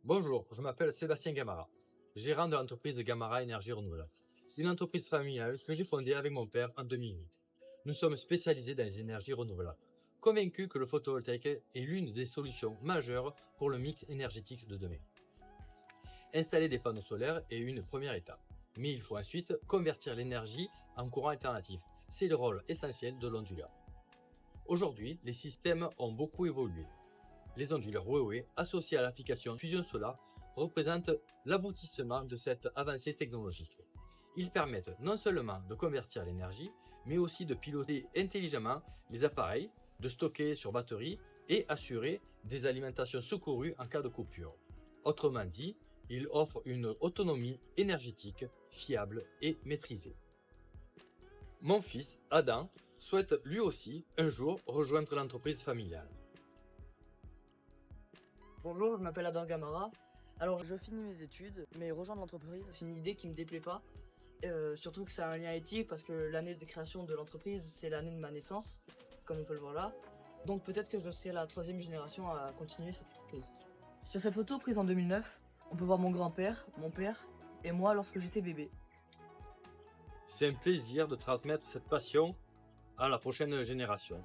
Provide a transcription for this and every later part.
Bonjour, je m'appelle Sébastien Gamara, gérant de l'entreprise Gamara Énergie Renouvelable, une entreprise familiale que j'ai fondée avec mon père en 2008. Nous sommes spécialisés dans les énergies renouvelables, convaincus que le photovoltaïque est l'une des solutions majeures pour le mix énergétique de demain. Installer des panneaux solaires est une première étape, mais il faut ensuite convertir l'énergie en courant alternatif. C'est le rôle essentiel de l'onduleur. Aujourd'hui, les systèmes ont beaucoup évolué. Les onduleurs Huawei associés à l'application Fusion Solar représentent l'aboutissement de cette avancée technologique. Ils permettent non seulement de convertir l'énergie, mais aussi de piloter intelligemment les appareils, de stocker sur batterie et assurer des alimentations secourues en cas de coupure. Autrement dit, ils offrent une autonomie énergétique fiable et maîtrisée. Mon fils, Adam, souhaite lui aussi un jour rejoindre l'entreprise familiale. Bonjour, je m'appelle Adam Gamara. Alors, je finis mes études, mais rejoindre l'entreprise, c'est une idée qui me déplaît pas. Surtout que ça a un lien éthique parce que l'année de création de l'entreprise, c'est l'année de ma naissance, comme on peut le voir là. Donc peut-être que je serai la troisième génération à continuer cette entreprise. Sur cette photo prise en 2009, on peut voir mon grand-père, mon père et moi lorsque j'étais bébé. C'est un plaisir de transmettre cette passion à la prochaine génération.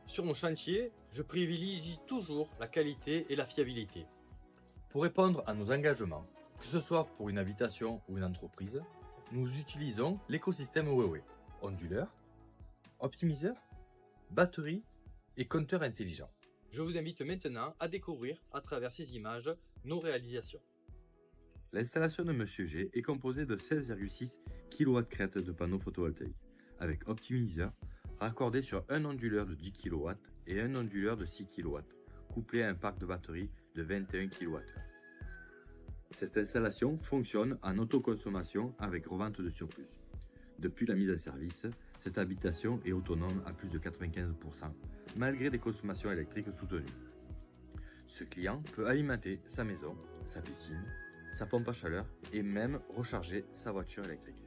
Sur mon chantier, je privilégie toujours la qualité et la fiabilité. Pour répondre à nos engagements, que ce soit pour une habitation ou une entreprise, nous utilisons l'écosystème Huawei, onduleur, optimiseur, batterie et compteur intelligent. Je vous invite maintenant à découvrir à travers ces images nos réalisations. L'installation de Monsieur G est composée de 16,6 kW crête de panneaux photovoltaïques, avec optimiseur raccordé sur un onduleur de 10 kW et un onduleur de 6 kW, couplé à un parc de batterie de 21 kWh. Cette installation fonctionne en autoconsommation avec revente de surplus. Depuis la mise en service, cette habitation est autonome à plus de 95%, malgré des consommations électriques soutenues. Ce client peut alimenter sa maison, sa piscine, sa pompe à chaleur et même recharger sa voiture électrique.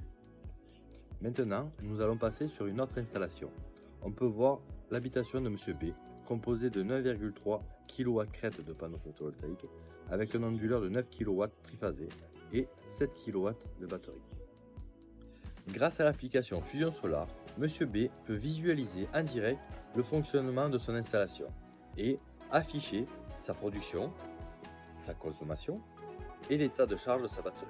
Maintenant, nous allons passer sur une autre installation. On peut voir l'habitation de Monsieur B, composée de 9,3 kW crête de panneaux photovoltaïques, avec un onduleur de 9 kW triphasé et 7 kW de batterie. Grâce à l'application Fusion Solar, Monsieur B peut visualiser en direct le fonctionnement de son installation et afficher sa production, sa consommation et l'état de charge de sa batterie.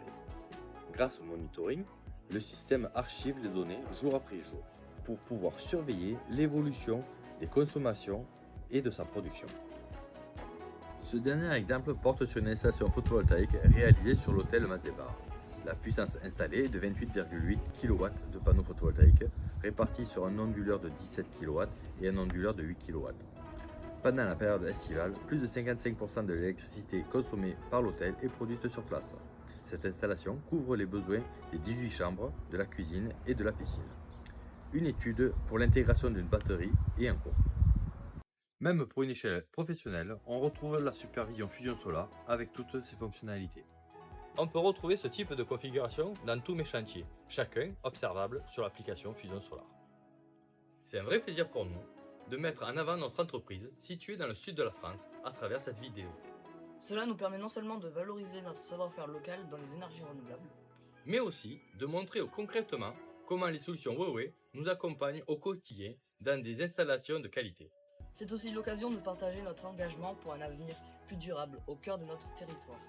Grâce au monitoring, le système archive les données jour après jour pour pouvoir surveiller l'évolution des consommations et de sa production. Ce dernier exemple porte sur une installation photovoltaïque réalisée sur l'hôtel Masdébar. La puissance installée est de 28,8 kW de panneaux photovoltaïques répartis sur un onduleur de 17 kW et un onduleur de 8 kW. Pendant la période estivale, plus de 55% de l'électricité consommée par l'hôtel est produite sur place. Cette installation couvre les besoins des 18 chambres, de la cuisine et de la piscine. Une étude pour l'intégration d'une batterie est en cours. Même pour une échelle professionnelle, on retrouve la supervision Fusion Solar avec toutes ses fonctionnalités. On peut retrouver ce type de configuration dans tous mes chantiers, chacun observable sur l'application Fusion Solar. C'est un vrai plaisir pour nous de mettre en avant notre entreprise située dans le sud de la France à travers cette vidéo. Cela nous permet non seulement de valoriser notre savoir-faire local dans les énergies renouvelables, mais aussi de montrer concrètement comment les solutions Huawei nous accompagnent au quotidien dans des installations de qualité. c'est aussi l'occasion de partager notre engagement pour un avenir plus durable au cœur de notre territoire.